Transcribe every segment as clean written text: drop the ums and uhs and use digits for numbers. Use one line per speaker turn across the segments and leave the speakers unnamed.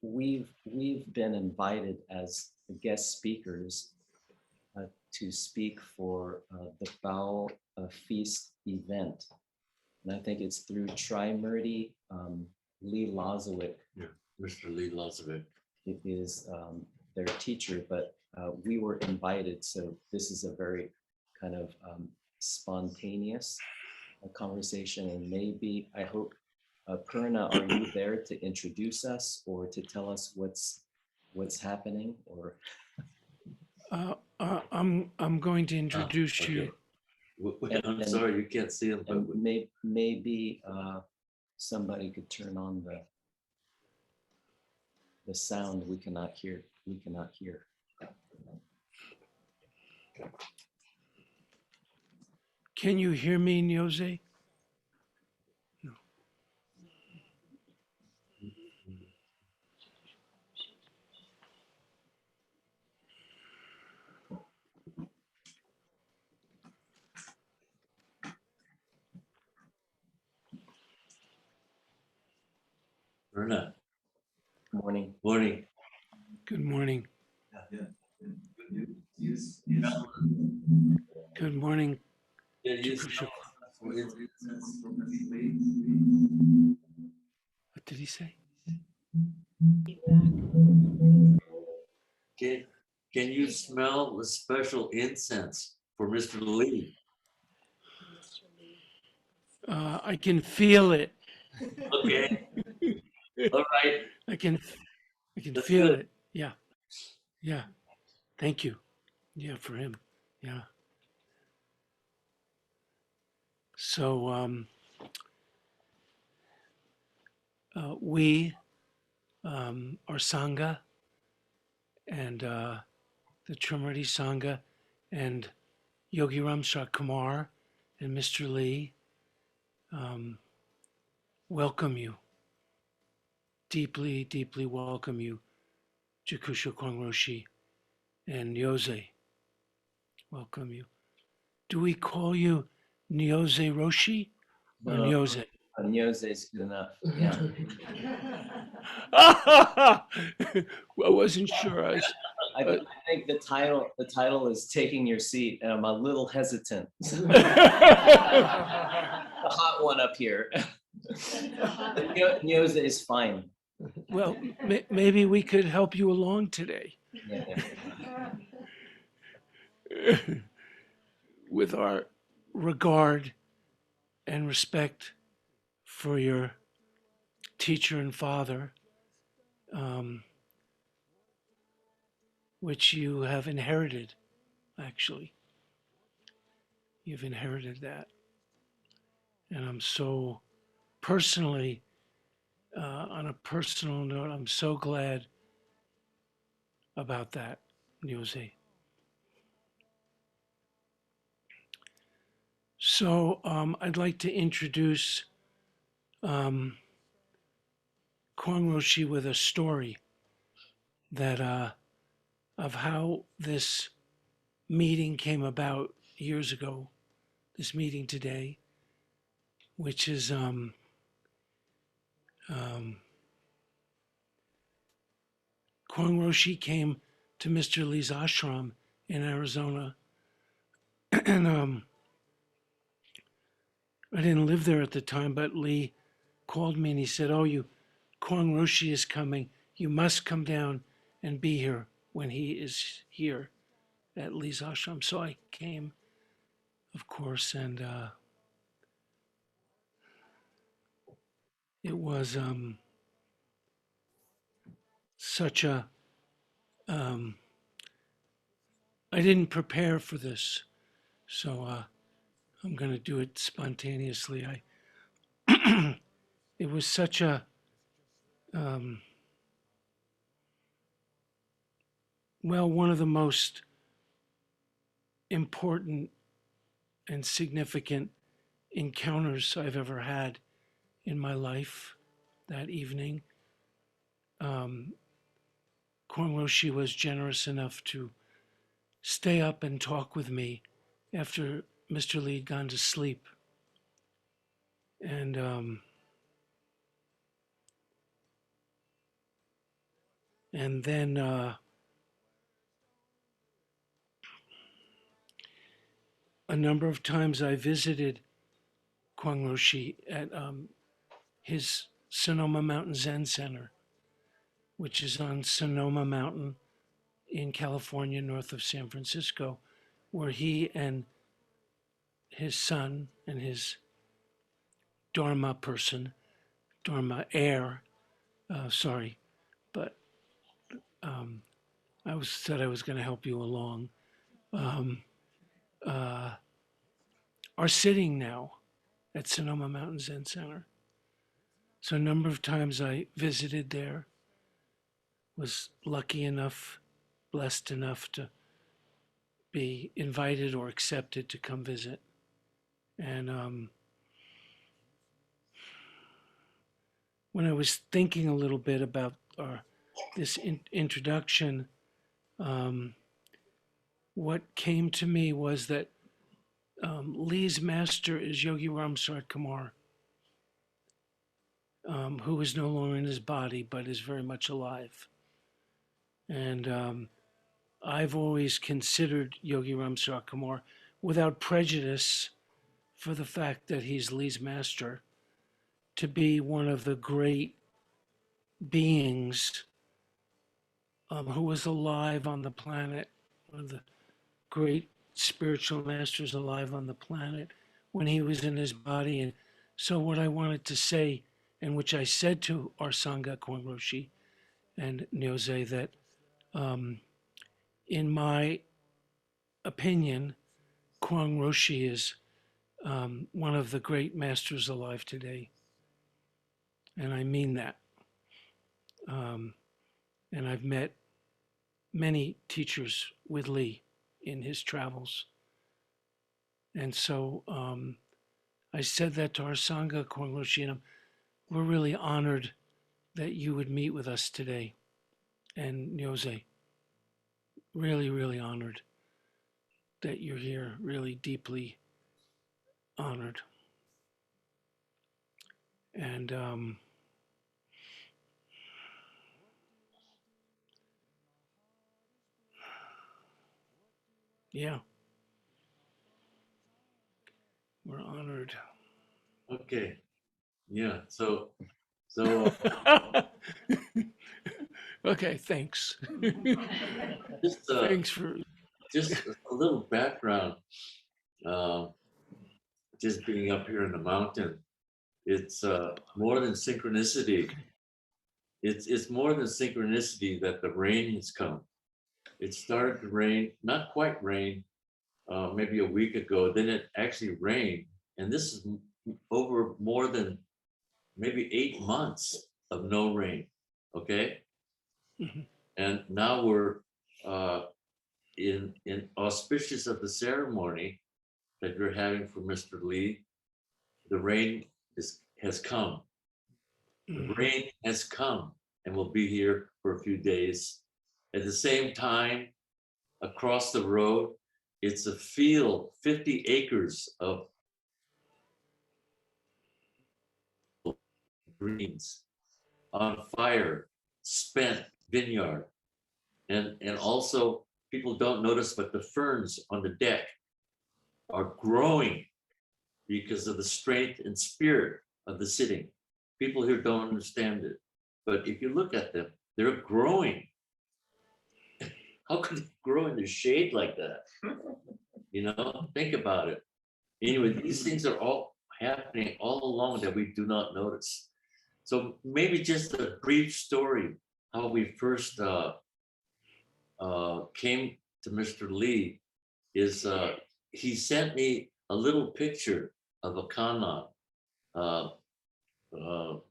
we've been invited as guest speakers to speak for the Baul Feast event. And I think it's through Trimurti, Lee Lozowick.
Yeah, Mr. Lee Lozowick.
It is their teacher, but we were invited. So this is a very kind of spontaneous conversation. And maybe, I hope, Purna, are you there to introduce us or to tell us what's happening? Or
I'm going to introduce
okay.
you.
I'm sorry, you can't see him. But
maybe somebody could turn on the sound. We cannot hear.
Can you hear me, Nyoze? No.
Purna.
Morning.
Morning.
Good morning. Good morning. Jakusho. What did he say?
Can you smell the special incense for Mr. Lee?
I can feel it.
Okay. All right.
I can
That's
feel
good.
it. Yeah. Yeah. Thank you. Yeah, for him. Yeah. So we, our Sangha and the Trimurti Sangha and Yogi Ramsha Kumar and Mr. Lee welcome you. Deeply, deeply welcome you, Jakusho Kwong-roshi and Nyoze. Welcome you. Do we call you Nyoze Roshi or Nyoze?
Nyoze is good enough. Yeah.
I wasn't sure.
I think the title is taking your seat, and I'm a little hesitant. The hot one up here. Nyoze is fine.
Well, maybe we could help you along today.
Yeah.
With our regard and respect for your teacher and father, which you have inherited, actually. You've inherited that. And I'm so personally, on a personal note, I'm so glad about that, Nyoze. So I'd like to introduce Kwong-roshi with a story that of how this meeting came about years ago, this meeting today, which is Kwong-roshi came to Mr. Lee's ashram in Arizona, and I didn't live there at the time, but Lee called me and he said, "Oh, Kwong-roshi is coming. You must come down and be here when he is here at Lee's ashram." So I came, of course, and it was such a I didn't prepare for this, so I'm going to do it spontaneously. It was such a one of the most important and significant encounters I've ever had in my life that evening. Kwong-roshi was generous enough to stay up and talk with me after Mr. Lee had gone to sleep. And And then a number of times I visited Kwong-roshi at his Sonoma Mountain Zen Center, which is on Sonoma Mountain in California, north of San Francisco, where he and his son and his Dharma person, Dharma heir, sorry, but said I was going to help you along, are sitting now at Sonoma Mountain Zen Center. So a number of times I visited there, was lucky enough, blessed enough to be invited or accepted to come visit. And when I was thinking a little bit about this introduction, what came to me was that Lee's master is Yogi Ramsar Kumar, who is no longer in his body, but is very much alive. And I've always considered Yogi Ramsar Kumar, without prejudice for the fact that he's Lee's master, to be one of the great beings who was alive on the planet, one of the great spiritual masters alive on the planet when he was in his body. And so what I wanted to say, and which I said to our Sangha, Kwong-roshi and Nyoze, that in my opinion, Kwong-roshi is one of the great masters alive today. And I mean that. And I've met many teachers with Lee in his travels. And so I said that to our Sangha, Kwong-roshi, and we're really honored that you would meet with us today. And Nyoze, really, really honored that you're here, really deeply honored. And yeah, we're honored.
Okay. Yeah. So
Okay, thanks.
just
Thanks for
just a little background. Just being up here in the mountain, it's more than synchronicity. It's more than synchronicity that the rain has come. It started to rain, not quite rain, maybe a week ago. Then it actually rained, and this is over more than maybe 8 months of no rain. Okay, and now we're in auspicious of the ceremony that you're having for Mr. Lee. The rain has come. The rain has come and will be here for a few days. At the same time, across the road, it's a field, 50 acres of greens on fire, spent vineyard. And also, people don't notice, but the ferns on the deck are growing because of the strength and spirit of the sitting. People here don't understand it. But if you look at them, they're growing. How could they grow in the shade like that? You know, think about it. Anyway, these things are all happening all along that we do not notice. So maybe just a brief story how we first came to Mr. Lee is he sent me a little picture of a kanna, the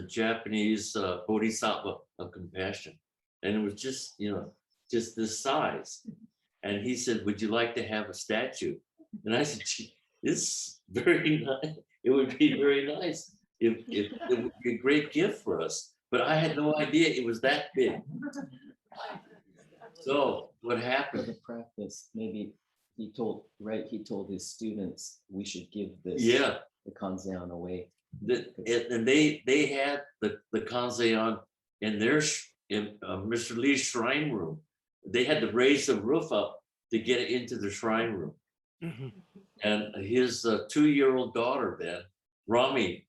Japanese bodhisattva of compassion. And it was just, you know, just this size. And he said, would you like to have a statue? And I said, it's very nice. It would be very nice. It would be a great gift for us. But I had no idea it was that big. So what happened?
The practice, maybe he told his students we should give this,
yeah,
the kanzeon away.
And they had the kanzeon in their Mr. Lee's shrine room. They had to raise the roof up to get it into the shrine room.
Mhm.
And his 2-year-old daughter then, Rami,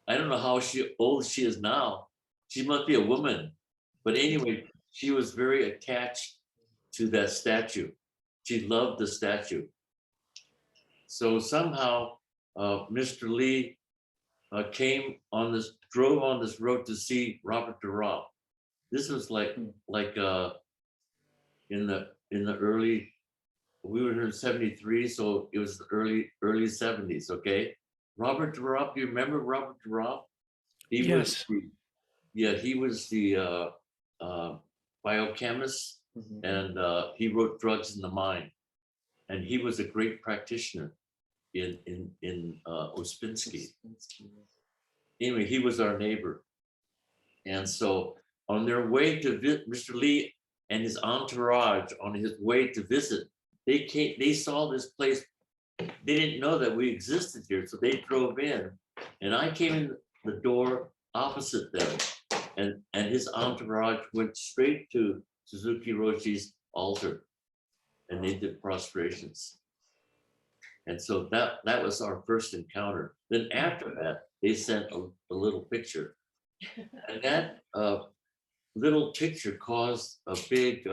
I don't know how old she is now. She must be a woman. But anyway, she was very attached to that statue. She loved the statue. So somehow Mr. Lee drove on this road to see Robert Durant. This was like in the early, we were here in 73, so it was the early 70s, okay? Robert Durant, do you remember Robert Durant?
Yes.
He was the biochemist, and he wrote Drugs in the Mind. And he was a great practitioner in Ouspensky. Anyway, he was our neighbor. And so on their way to visit, Mr. Lee and his entourage on his way to visit, they saw this place. They didn't know that we existed here, so they drove in, and I came in the door opposite them, and his entourage went straight to Suzuki Roshi's altar, and they did prostrations. And so that was our first encounter. Then after that, they sent a little picture, and that little picture caused a big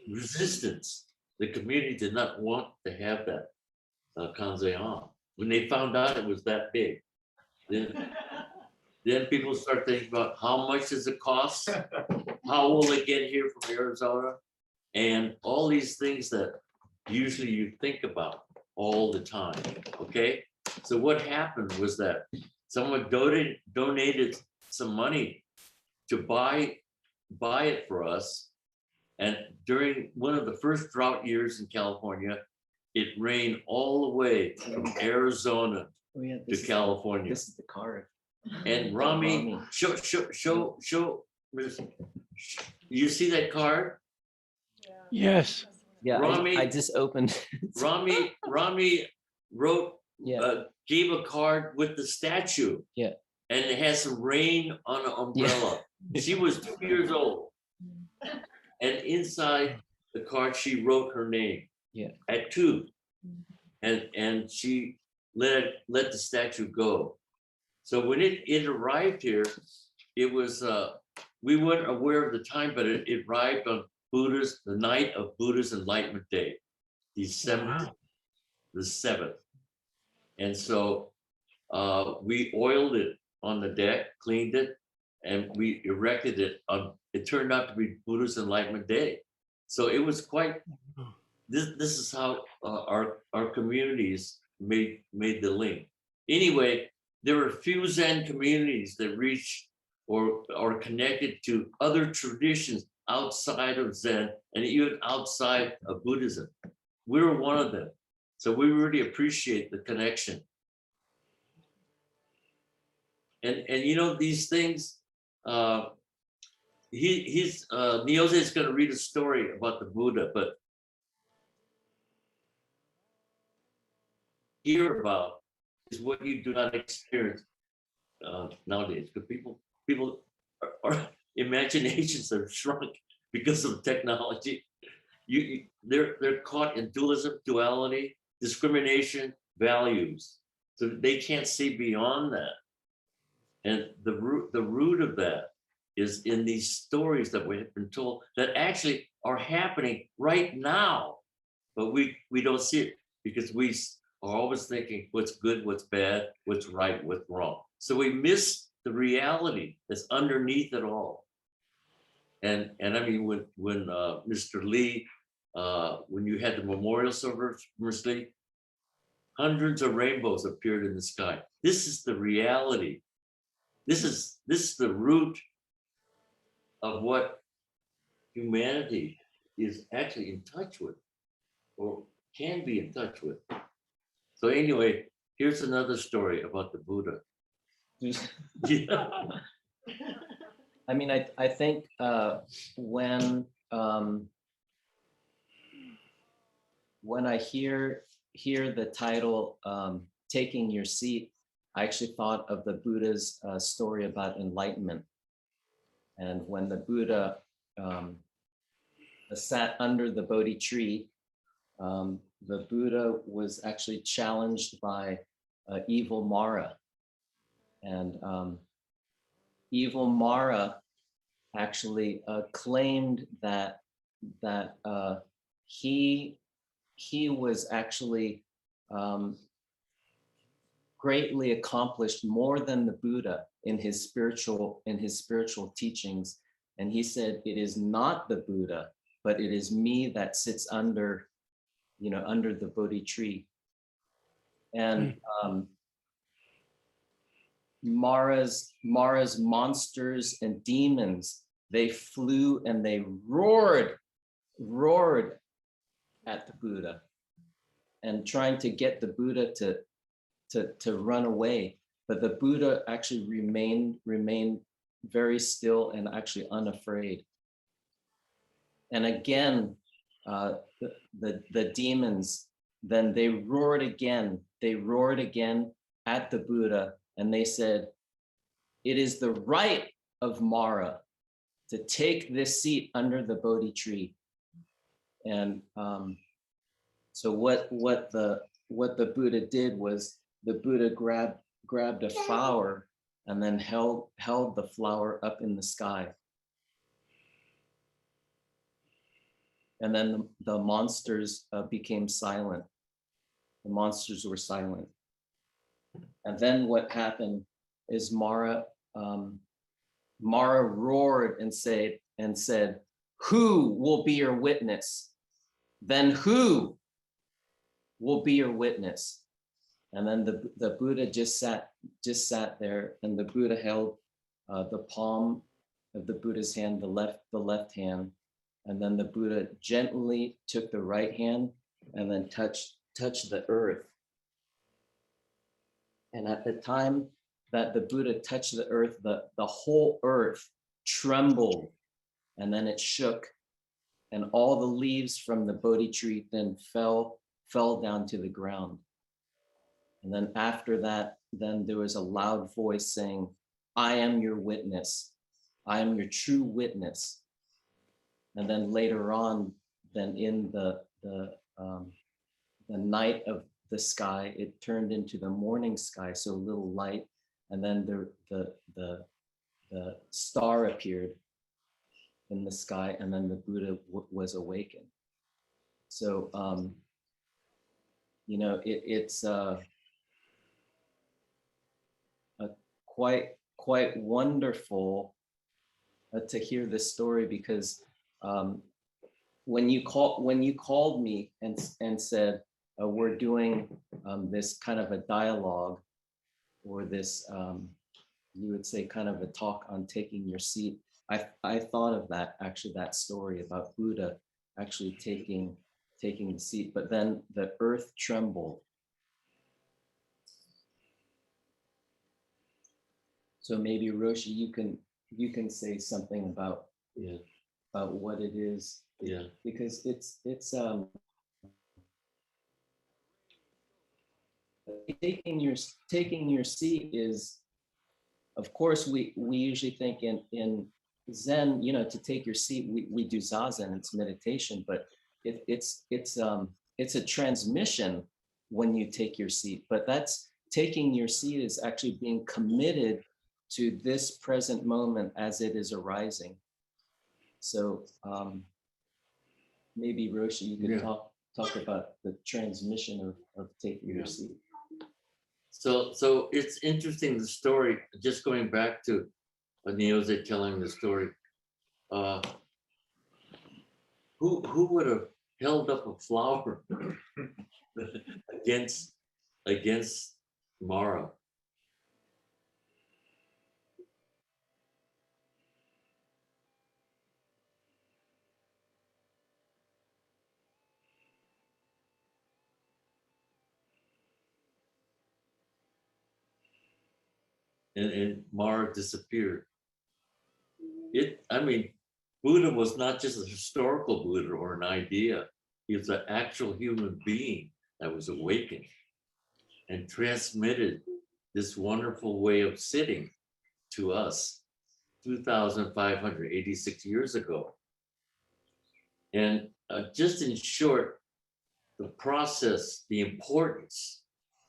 resistance. The community did not want to have that kanzeon. When they found out it was that big, then people start thinking about how much does it cost? How will it get here from Arizona? And all these things that usually you think about all the time, okay? So what happened was that someone donated some money to buy it for us. And during one of the first drought years in California, it rained all the way from Arizona to California.
This is the card.
And Rami, show, you see that card?
Yes.
Yeah,
Rami-
I just opened.
Rami wrote,
Yeah.
gave a card with the statue.
Yeah.
And it has some rain on an umbrella. She was 2 years old. And inside the card, she wrote her name.
Yeah.
At 2. And she let the statue go. So when it arrived here, it was we weren't aware of the time, but it arrived on the night of Buddha's Enlightenment Day, December the 7th. And so we oiled it on the deck, cleaned it, and we erected it on. It turned out to be Buddha's Enlightenment Day. So it was quite. This is how our communities made the link. Anyway, there were few Zen communities that reached or are connected to other traditions outside of Zen and even outside of Buddhism. We're one of them. So we really appreciate the connection. And you know, these things, Nyoze is going to read a story about the Buddha, but hear about is what you do not experience nowadays, because people are imaginations have shrunk because of technology. They're caught in dualism, duality, discrimination, values, so they can't see beyond that. And the root of that is in these stories that we have been told that actually are happening right now, but we don't see it because we are always thinking what's good, what's bad, what's right, what's wrong. So we miss the reality that's underneath it all. And I mean, when Mr. Lee, when you had the memorial service, Mr. Lee, hundreds of rainbows appeared in the sky. This is the reality. This is the root of what humanity is actually in touch with, or can be in touch with. So anyway, here's another story about the Buddha. Yeah.
I mean, I think when I hear the title "Taking Your Seat," I actually thought of the Buddha's story about enlightenment. And when the Buddha sat under the Bodhi tree, the Buddha was actually challenged by evil Mara. And evil Mara actually claimed that he was actually greatly accomplished more than the Buddha in his spiritual teachings. And he said, it is not the Buddha, but it is me that sits under, under the Bodhi tree. And Mara's monsters and demons, they flew and they roared at the Buddha and trying to get the Buddha to run away. But the Buddha actually remained very still and actually unafraid. And again, the demons, then they roared again at the Buddha, and they said, it is the right of Mara to take this seat under the Bodhi tree. And so what the Buddha did was the Buddha grabbed a flower and then held the flower up in the sky. And then the monsters became silent. The monsters were silent. And then what happened is Mara roared and said, who will be your witness? Then who will be your witness? And then the Buddha just sat there, and the Buddha held the palm of the Buddha's hand, the left hand, and then the Buddha gently took the right hand and then touched the earth. And at the time that the Buddha touched the earth, the whole earth trembled, and then it shook, and all the leaves from the Bodhi tree then fell down to the ground. And then after that, then there was a loud voice saying, I am your witness. I am your true witness. And then later on, then in the night of the sky, it turned into the morning sky, so a little light, and then the star appeared in the sky, and then the Buddha was awakened. So it's quite wonderful to hear this story, because when you called me and said we're doing this kind of a dialogue, or this you would say kind of a talk on taking your seat, I thought of that story about Buddha actually taking the seat, but then the earth trembled. So maybe Roshi, you can say something about what it is.
Yeah.
Because it's taking your seat is, of course, we usually think in Zen, to take your seat, we do zazen, it's meditation, but it's a transmission when you take your seat. But that's taking your seat is actually being committed to this present moment as it is arising. So maybe Roshi, you could talk about the transmission of taking your seat.
So it's interesting, the story, just going back to Nyoze telling the story. Who would have held up a flower against Mara? And Mara disappeared. Buddha was not just a historical Buddha or an idea. He was an actual human being that was awakened and transmitted this wonderful way of sitting to us 2,586 years ago. And just in short, the process, the importance,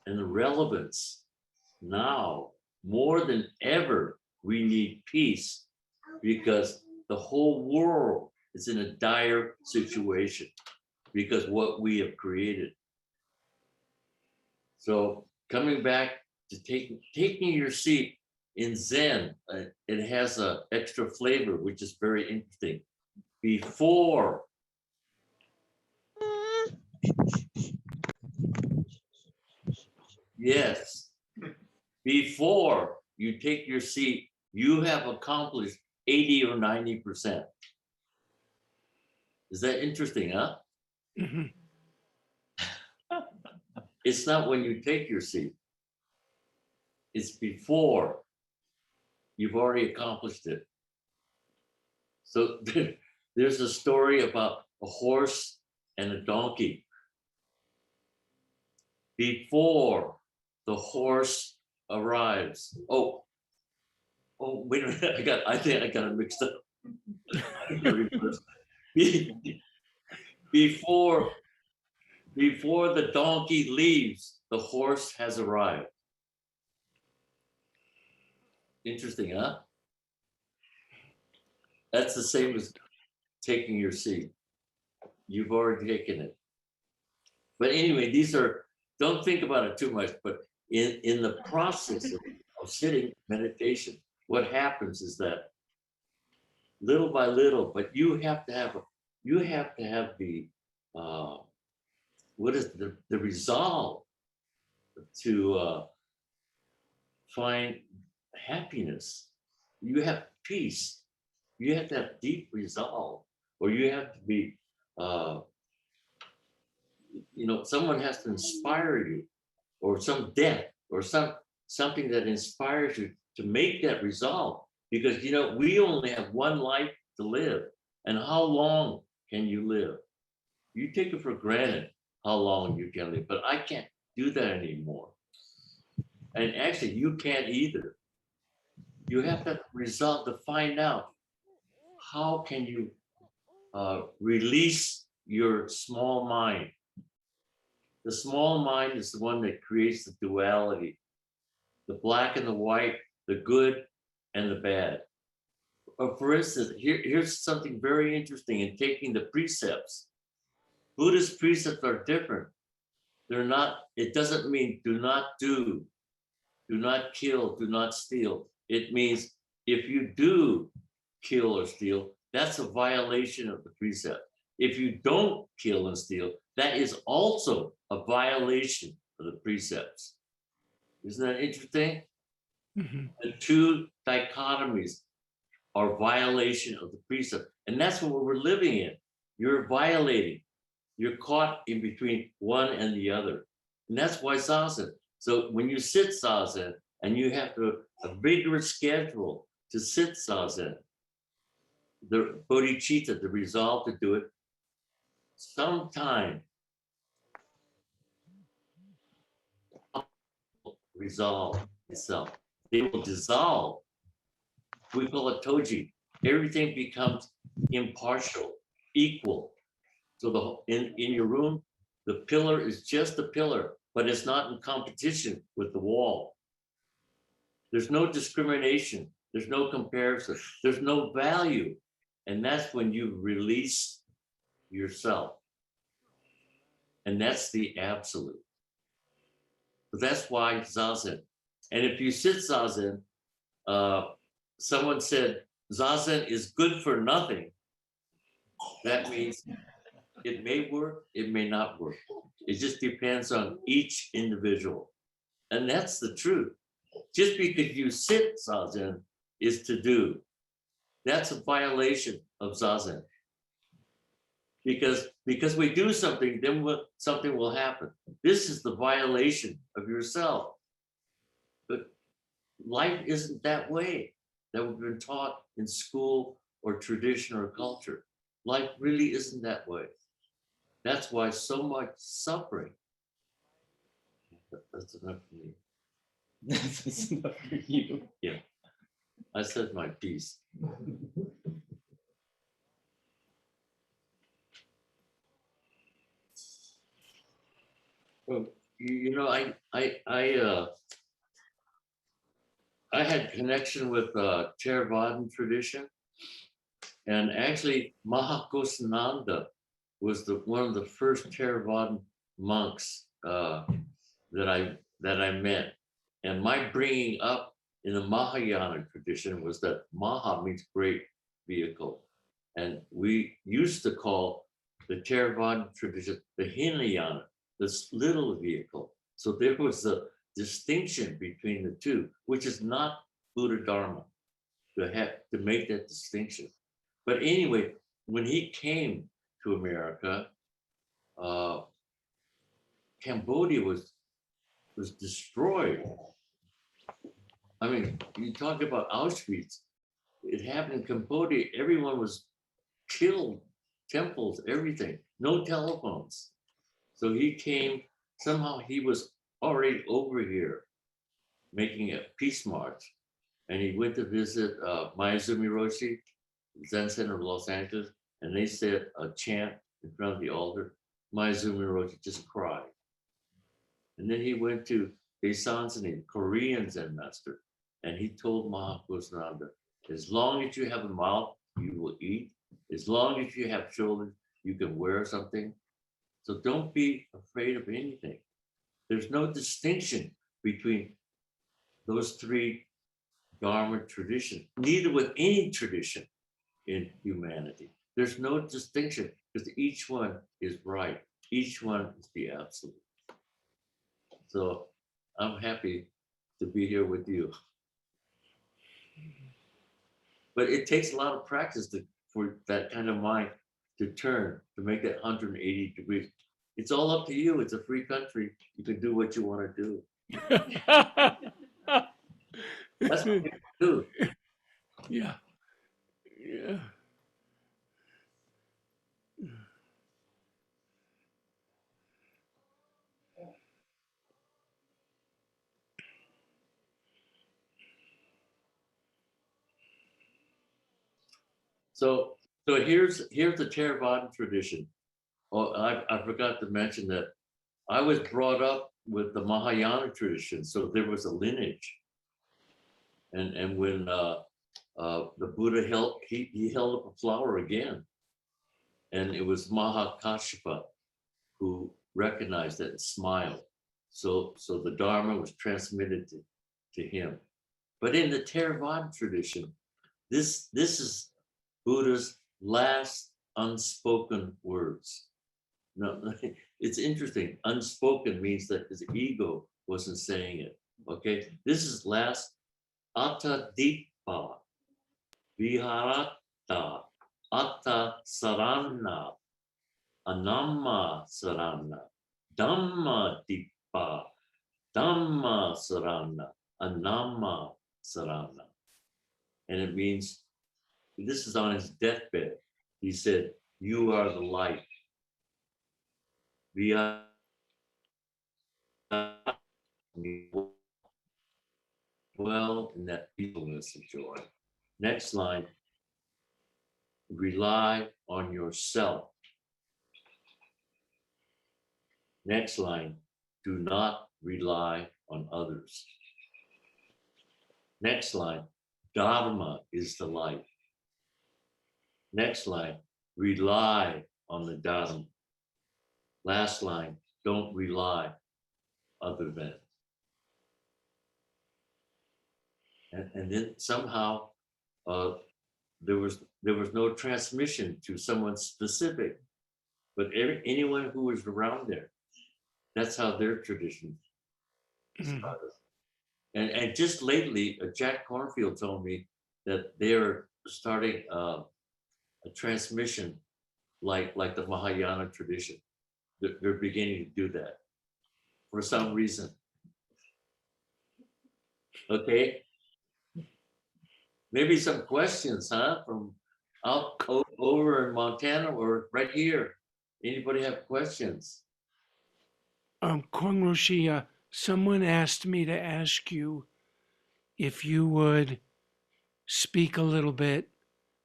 and the relevance now, more than ever, we need peace because the whole world is in a dire situation because what we have created. So coming back to taking your seat in Zen, it has an extra flavor, which is very interesting. Before yes, before you take your seat, you have accomplished 80 or 90%. Is that interesting, huh?
Mhm.
It's not when you take your seat. It's before you've already accomplished it. So there's a story about a horse and a donkey. Before the horse arrives. Oh, wait a minute. I think I got it mixed up. Before the donkey leaves, the horse has arrived. Interesting, huh? That's the same as taking your seat. You've already taken it. But anyway, don't think about it too much, but in the process of sitting meditation, what happens is that little by little, but you have to have the what is the resolve to find happiness. You have peace. You have to have deep resolve, or you have to be someone has to inspire you, or some death, or something that inspires you to make that resolve. Because we only have one life to live, and how long can you live? You take it for granted how long you can live, but I can't do that anymore. And actually, you can't either. You have to resolve to find out how can you release your small mind. The small mind is the one that creates the duality, the black and the white, the good and the bad. For instance, here's something very interesting in taking the precepts. Buddhist precepts are different. They're not, it doesn't mean do not do not kill, do not steal. It means if you do kill or steal, that's a violation of the precept. If you don't kill and steal, that is also a violation of the precepts. Isn't that interesting?
Mhm.
The two dichotomies are violation of the precept. And that's what we're living in. You're violating. You're caught in between one and the other. And that's why Zazen. So when you sit Zazen and you have a vigorous schedule to sit Zazen, the bodhicitta, the resolve to do it, sometime resolve itself. It will dissolve. We call it toji. Everything becomes impartial, equal. So in your room, the pillar is just a pillar, but it's not in competition with the wall. There's no discrimination. There's no comparison. There's no value. And that's when you release yourself. And that's the absolute. But that's why Zazen. And if you sit Zazen, someone said, Zazen is good for nothing. That means it may work, it may not work. It just depends on each individual. And that's the truth. Just because you sit Zazen is to do. That's a violation of Zazen. Because we do something, then something will happen. This is the violation of yourself. But life isn't that way that we've been taught in school or tradition or culture. Life really isn't that way. That's why so much suffering. That's enough for me.
That's enough for you.
I said my piece. Well, I had connection with Theravadan tradition, and actually Mahakosananda was one of the first Theravadan monks that I met. And my bringing up in the Mahayana tradition was that Maha means great vehicle, and we used to call the Theravadan tradition the Hinayana, this little vehicle. So there was a distinction between the two, which is not Buddha Dharma to make that distinction. But anyway, when he came to America, Cambodia was destroyed. I mean, you talk about Auschwitz. It happened in Cambodia. Everyone was killed, temples, everything, no telephones. So he came, somehow he was already over here making a peace march. And he went to visit Mayazumi Roshi, Zen Center of Los Angeles, and they said a chant in front of the altar. Mayazumi Roshi just cried. And then he went to Daesansani, Korean Zen master, and he told Mahakosananda, as long as you have a mouth, you will eat. As long as you have shoulders, you can wear something. So don't be afraid of anything. There's no distinction between those three Dharma traditions, neither with any tradition in humanity. There's no distinction because each one is right. Each one is the absolute. So I'm happy to be here with you. But it takes a lot of practice for that kind of mind to turn, to make that 180 degrees. It's all up to you. It's a free country. You can do what you want to do. That's what people do.
Yeah. Yeah.
So here's the Theravada tradition. Oh, I forgot to mention that I was brought up with the Mahayana tradition, so there was a lineage. And when the Buddha held up a flower again, and it was Mahakashapa who recognized it and smiled. So the Dharma was transmitted to him. But in the Theravada tradition, this is Buddha's last unspoken words. No, it's interesting. Unspoken means that his ego wasn't saying it. Okay, this is last Atta Dipa Viharata Atta Sarana Anamma Sarana Dhamma Dipa Dhamma Sarana Anamma Sarana. And it means, this is on his deathbed. He said, you are the light. We are well in that peacefulness and joy. Next line, rely on yourself. Next line, do not rely on others. Next line, Dharma is the light. Next line, rely on the Dharma. Last line, don't rely other than. And then somehow there was no transmission to someone specific, but anyone who was around there. That's how their tradition started. And just lately, Jack Cornfield told me that they're starting a transmission like the Mahayana tradition. They're beginning to do that for some reason. Okay. Maybe some questions, huh? From over in Montana or right here. Anybody have questions?
Kwong-roshi, Someone asked me to ask you if you would speak a little bit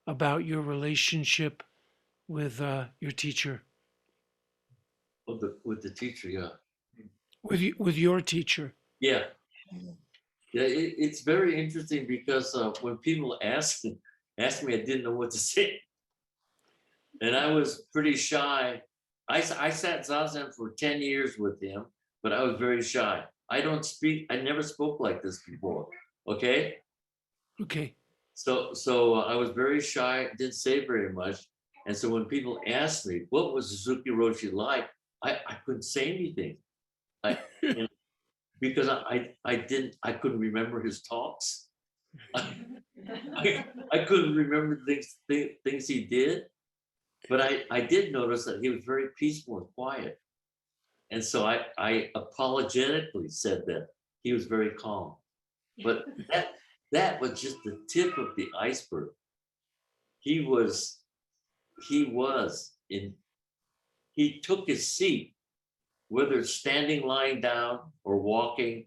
about your relationship with your teacher,
With the teacher, yeah.
with your teacher.
Yeah. Yeah, it's very interesting because when people ask me, I didn't know what to say. And I was pretty shy. I sat Zazen for 10 years with him, but I was very shy. I never spoke like this before. Okay.
Okay.
So I was very shy, didn't say very much. And so when people asked me, what was Suzuki Roshi like? I couldn't say anything. And because I couldn't remember his talks. I couldn't remember things he did, but I did notice that he was very peaceful and quiet. And so I apologetically said that he was very calm. But that was just the tip of the iceberg. He took his seat, whether standing, lying down, or walking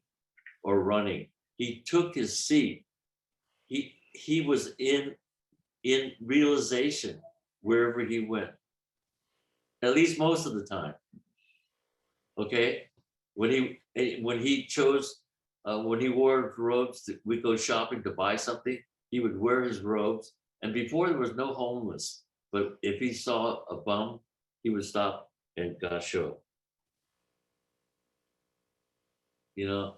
or running. He took his seat. He was in realization wherever he went, at least most of the time. Okay, when he chose when he wore robes, we go shopping to buy something. He would wear his robes, and before there was no homeless, but if he saw a bum, he would stop and Jakusho. You know,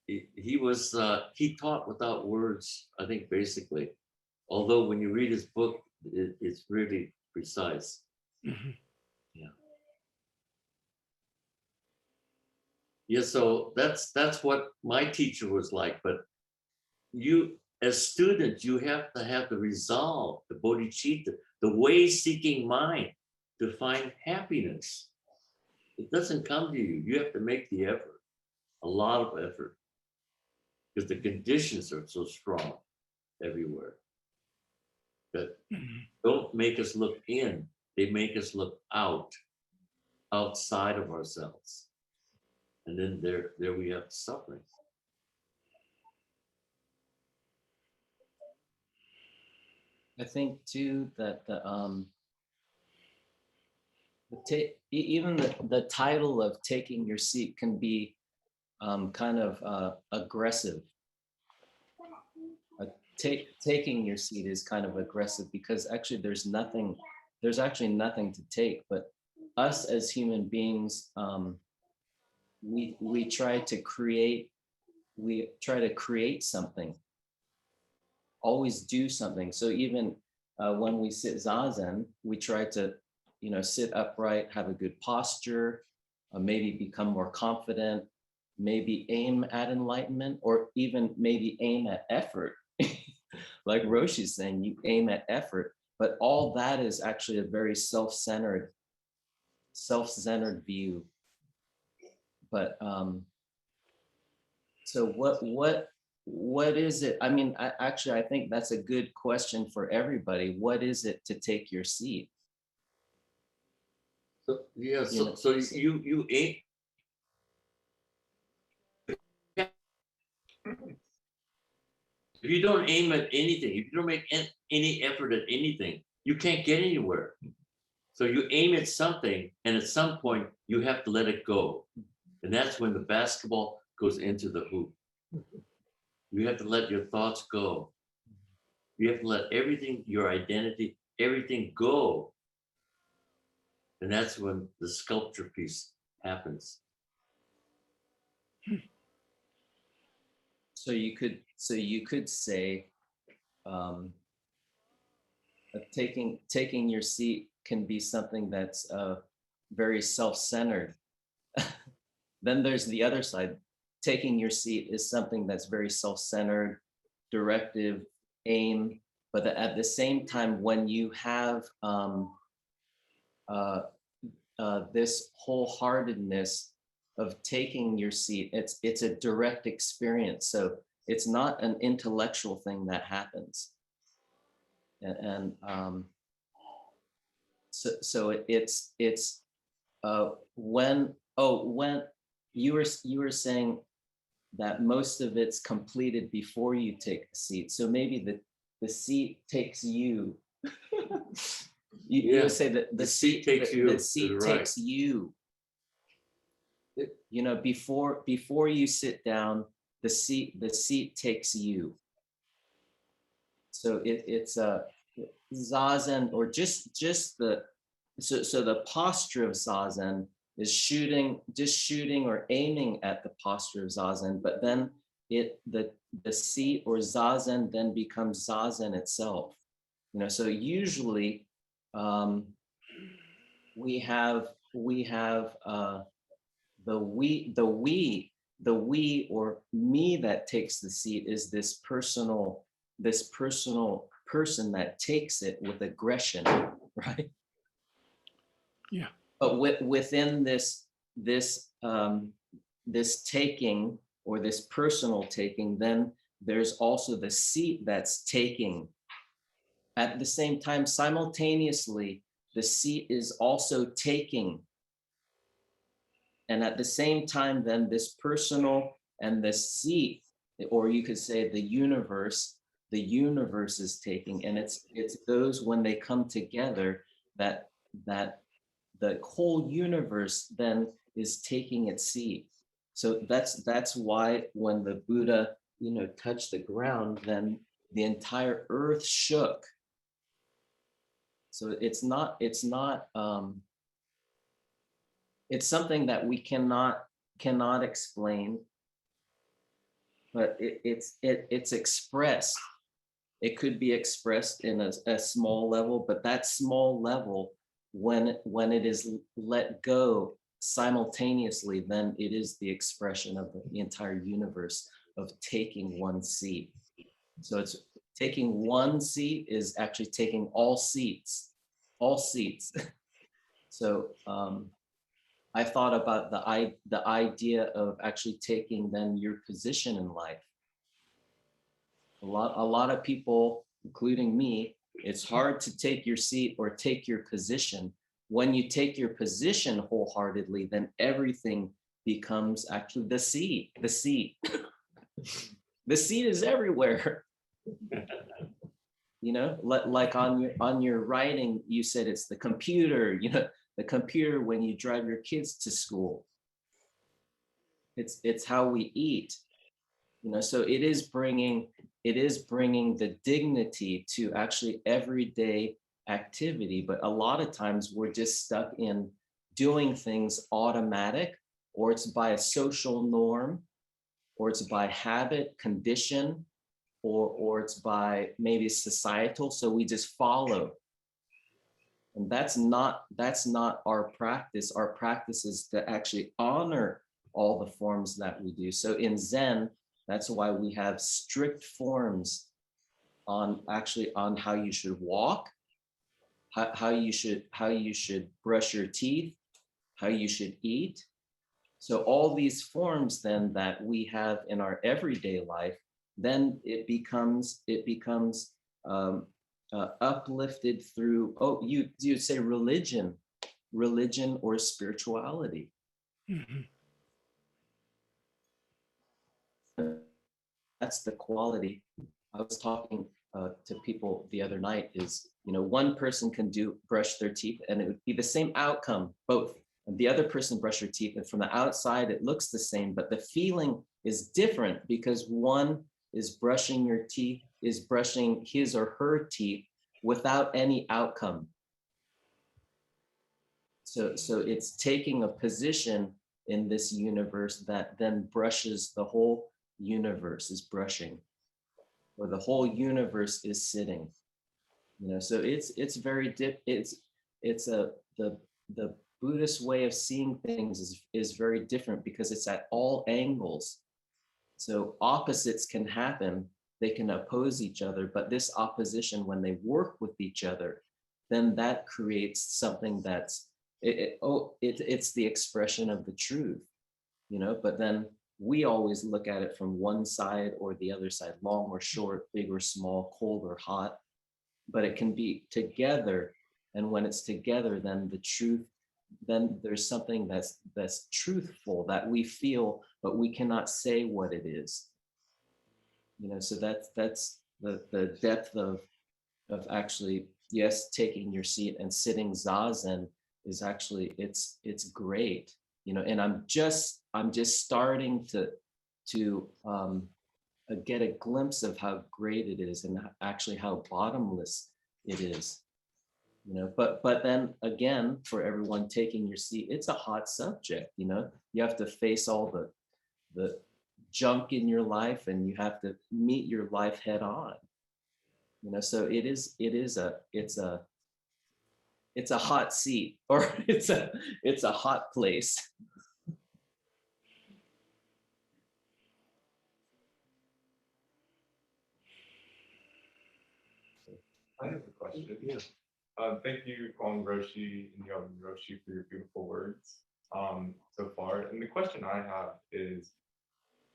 he taught without words, I think, basically. Although when you read his book, it's really precise.
Mm-hmm.
Yeah. Yeah, so that's what my teacher was like. But you, as students, you have to have the resolve, the bodhicitta, the way-seeking mind to find happiness. It doesn't come to you. You have to make the effort, a lot of effort, because the conditions are so strong everywhere that don't make us look in. They make us look outside of ourselves. And then there we have suffering.
I think too that even the title of taking your seat can be kind of aggressive. Taking your seat is kind of aggressive because actually there's actually nothing to take, but us as human beings, we try to create something, always do something. So even when we sit zazen, we try to sit upright, have a good posture, maybe become more confident, maybe aim at enlightenment, or even maybe aim at effort. Like Roshi's saying, you aim at effort, but all that is actually a very self-centered view. But so what is it? I mean, I think that's a good question for everybody. What is it to take your seat?
So yeah, so you aim. If you don't aim at anything, if you don't make any effort at anything, you can't get anywhere. So you aim at something, and at some point you have to let it go. And that's when the basketball goes into the hoop. You have to let your thoughts go. You have to let everything, your identity, everything go. And that's when the sculpture piece happens.
So you could say taking your seat can be something that's very self-centered. Then there's the other side. Taking your seat is something that's very self-centered, directive, aim, but at the same time, when you have this wholeheartedness of taking your seat, it's a direct experience. So it's not an intellectual thing that happens. And so it's when you were saying that most of it's completed before you take a seat. So maybe the seat takes you. You would say that the seat takes you. The seat takes you. You know, before you sit down, the seat takes you. So it's a zazen, or just the so the posture of zazen is shooting or aiming at the posture of zazen, but then the seat or zazen then becomes zazen itself. You know, so usually we have the we or me that takes the seat is this personal person that takes it with aggression, right?
Yeah.
But within this taking, or this personal taking, then there's also the seat that's taking. At the same time, simultaneously, the seat is also taking. And at the same time, then this personal and the seat, or you could say the universe is taking. And it's those, when they come together, that the whole universe then is taking its seat. So that's why when the Buddha, you know, touched the ground, then the entire earth shook. So it's something that we cannot explain, but it's expressed. It could be expressed in a small level, but that small level, when it is let go simultaneously, then it is the expression of the entire universe of taking one seat. So it's taking one seat is actually taking all seats. So I thought about the idea of actually taking then your position in life. A lot of people, including me, it's hard to take your seat or take your position. When you take your position wholeheartedly, then everything becomes actually the seat. The seat is everywhere. You know, like on your writing, you said it's the computer. You know, the computer when you drive your kids to school. It's how we eat. You know, so it is bringing the dignity to actually everyday activity. But a lot of times we're just stuck in doing things automatic, or it's by a social norm, or it's by habit, condition, or it's by maybe societal. So we just follow. And that's not our practice. Our practice is to actually honor all the forms that we do. So in Zen, that's why we have strict forms on how you should walk, how you should brush your teeth, how you should eat. So all these forms then that we have in our everyday life, then it becomes uplifted through, you say religion or spirituality.
Mm-hmm.
That's the quality. I was talking to people the other night is, you know, one person can brush their teeth and it would be the same outcome, both. And the other person brush their teeth, and from the outside it looks the same, but the feeling is different because one is brushing his or her teeth without any outcome. So it's taking a position in this universe that then brushes the whole universe is brushing, or the whole universe is sitting. You know, so it's very the Buddhist way of seeing things is very different because it's at all angles. So opposites can happen, they can oppose each other, but this opposition, when they work with each other, then that creates something that's it's the expression of the truth, you know. But then we always look at it from one side or the other side, long or short, big or small, cold or hot, but it can be together. And when it's together, then the truth then there's something that's truthful that we feel, but we cannot say what it is. So that's the depth of actually, yes, taking your seat and sitting zazen is actually, it's great, and I'm just starting to get a glimpse of how great it is and actually how bottomless it is. But then again, for everyone taking your seat, it's a hot subject. You have to face all the junk in your life, and you have to meet your life head on. So it's a hot seat, or it's a hot place.
I have a question.
Yeah.
Thank you, Kwong-roshi and Nyoze for your beautiful words so far. And the question I have is,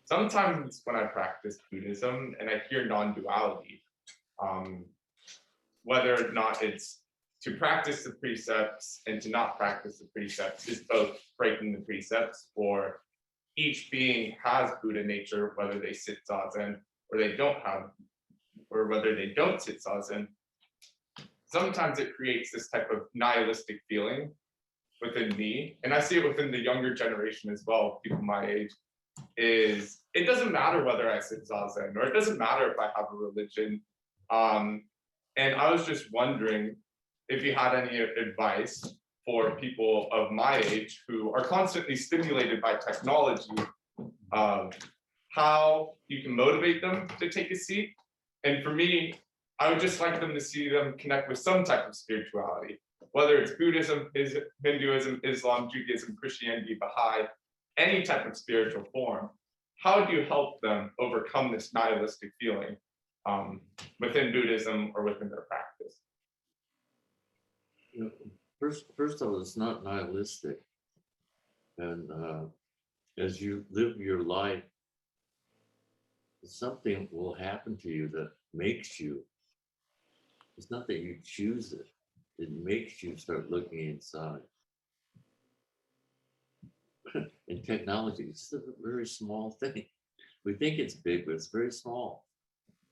sometimes when I practice Buddhism and I hear non-duality, whether or not it's to practice the precepts and to not practice the precepts is both breaking the precepts, or each being has Buddha nature, whether they sit zazen or they don't have, or whether they don't sit zazen. Sometimes it creates this type of nihilistic feeling within me, and I see it within the younger generation as well, people my age, is it doesn't matter whether I sit zazen, or it doesn't matter if I have a religion. And I was just wondering if you had any advice for people of my age who are constantly stimulated by technology, how you can motivate them to take a seat. And for me, I would just like them to see them connect with some type of spirituality, whether it's Buddhism, Hinduism, Islam, Judaism, Christianity, Baha'i, any type of spiritual form. How do you help them overcome this nihilistic feeling within Buddhism or within their practice?
First of all, it's not nihilistic. And as you live your life, something will happen to you that makes you. It's not that you choose it. It makes you start looking inside. And technology, it's a very small thing. We think it's big, but it's very small.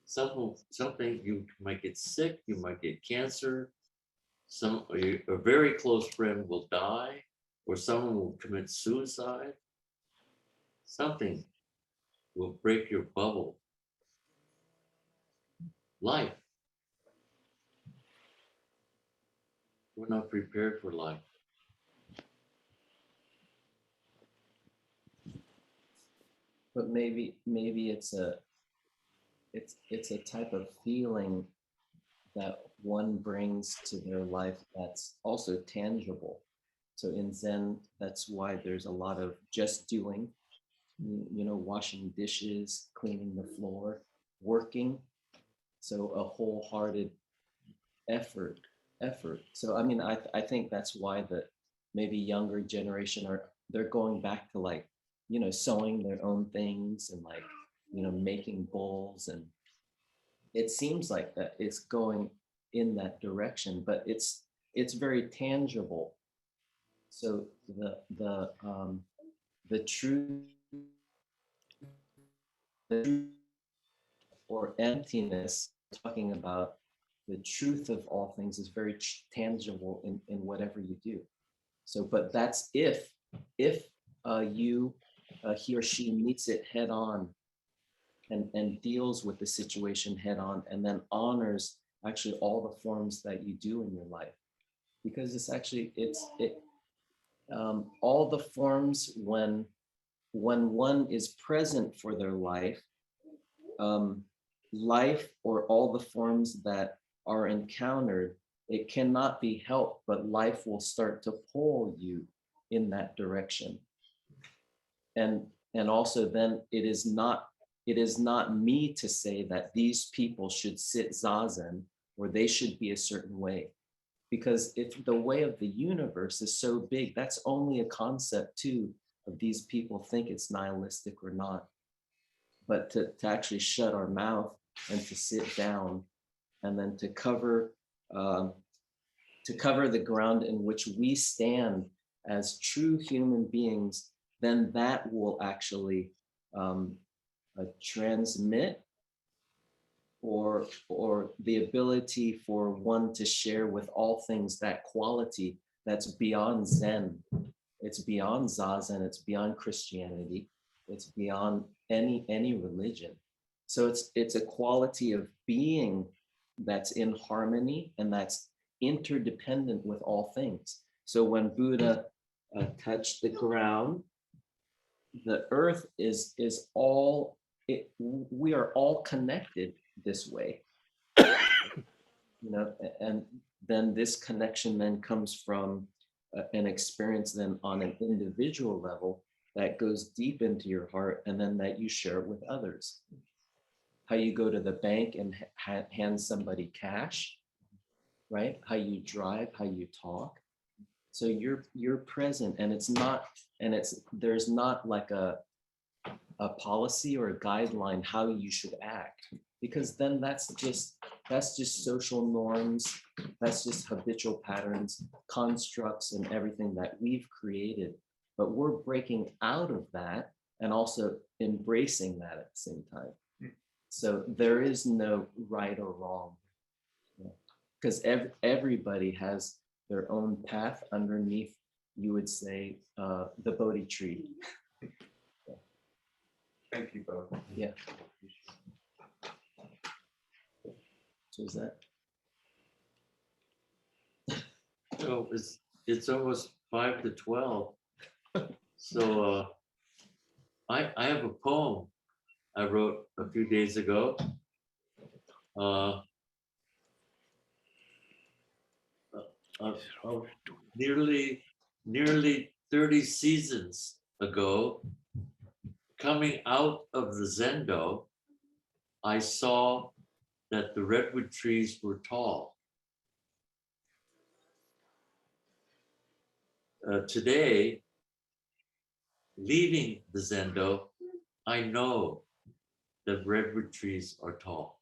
Something you might get sick, you might get cancer, a very close friend will die, or someone will commit suicide. Something will break your bubble. Life. We're not prepared for life.
But maybe it's a type of feeling that one brings to their life that's also tangible. So in Zen, that's why there's a lot of just doing, washing dishes, cleaning the floor, working. So a wholehearted effort. So I mean, I think that's why the maybe younger generation they're going back to sewing their own things and making bowls, and it seems like that it's going in that direction, but it's very tangible. So the truth or emptiness, talking about the truth of all things, is very tangible in whatever you do. So, but that's if he or she meets it head on and deals with the situation head on, and then honors actually all the forms that you do in your life, because it's actually all the forms when one is present for their life, life or all the forms that are encountered, it cannot be helped, but life will start to pull you in that direction. And also then it is not me to say that these people should sit zazen or they should be a certain way, because if the way of the universe is so big, that's only a concept too of these people think it's nihilistic or not. But to actually shut our mouth and to sit down and then to cover the ground in which we stand as true human beings, then that will actually transmit or the ability for one to share with all things that quality that's beyond Zen. It's beyond Zazen, it's beyond Christianity, it's beyond any religion. So it's a quality of being that's in harmony and that's interdependent with all things. So when Buddha touched the ground, the earth is all we are all connected this way, and then this connection then comes from an experience then on an individual level that goes deep into your heart, and then that you share it with others. How you go to the bank and hand somebody cash, right? How you drive, how you talk. So you're present, and there's not like a policy or a guideline how you should act, because then that's just social norms, that's just habitual patterns, constructs, and everything that we've created. But we're breaking out of that and also embracing that at the same time. So there is no right or wrong, because everybody has their own path underneath, you would say, the Bodhi tree.
Thank you both.
Yeah. So is that?
So it's almost 5 to 12. So I have a poem I wrote a few days ago. Nearly 30 seasons ago, coming out of the Zendo, I saw that the redwood trees were tall. Today, leaving the Zendo, I know that redwood trees are tall.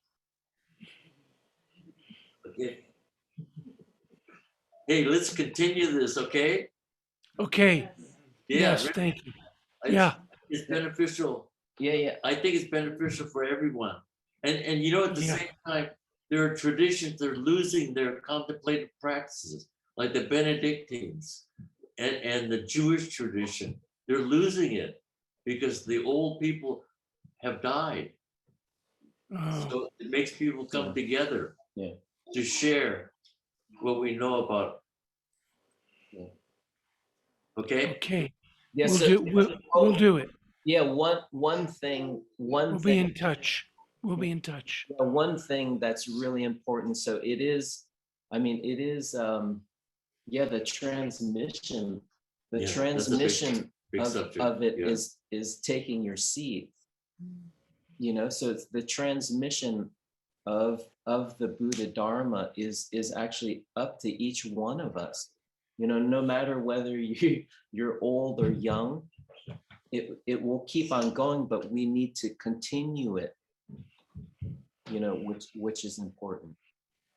Okay. Hey, let's continue this, okay?
Okay.
Yeah,
Yes, thank you.
it's,
Yeah.
it's beneficial.
Yeah.
I think it's beneficial for everyone. And at the
Yeah.
same time, there are traditions that are losing their contemplative practices, like the Benedictines and the Jewish tradition. They're losing it because the old people have died.
Oh,
So it makes people come together
Yeah.
to share what we know about.
Yeah.
Okay?
okay.
Yeah.
We'll do it.
Yeah. One thing.
We'll be in touch. We'll be in touch.
One thing that's really important. So it is. It is. The transmission. The
Yeah, that's a
transmission
big
of
subject.
it
Yeah.
is taking your seed. So it's the transmission of the Buddha Dharma is actually up to each one of us. No matter whether you're old or young, it will keep on going, but we need to continue it, which is important.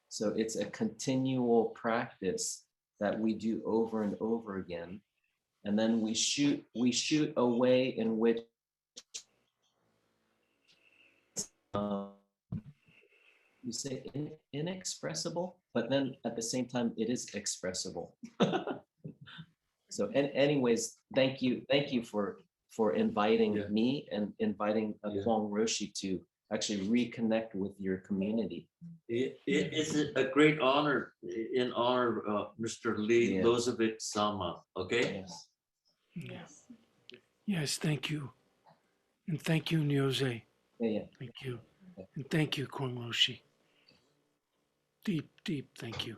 So it's a continual practice that we do over and over again. And then we shoot a way in which you say inexpressible, but then at the same time it is expressible. So anyways, thank you for inviting me and inviting Kwong-roshi to actually reconnect with your community.
It's a great honor in honor of Mr. Lee Lozowick Sama. Okay.
Yes.
Yes, thank you. And thank you, Nyoze.
Yeah.
Thank you. And thank you, Kwong-roshi. Deep, thank you.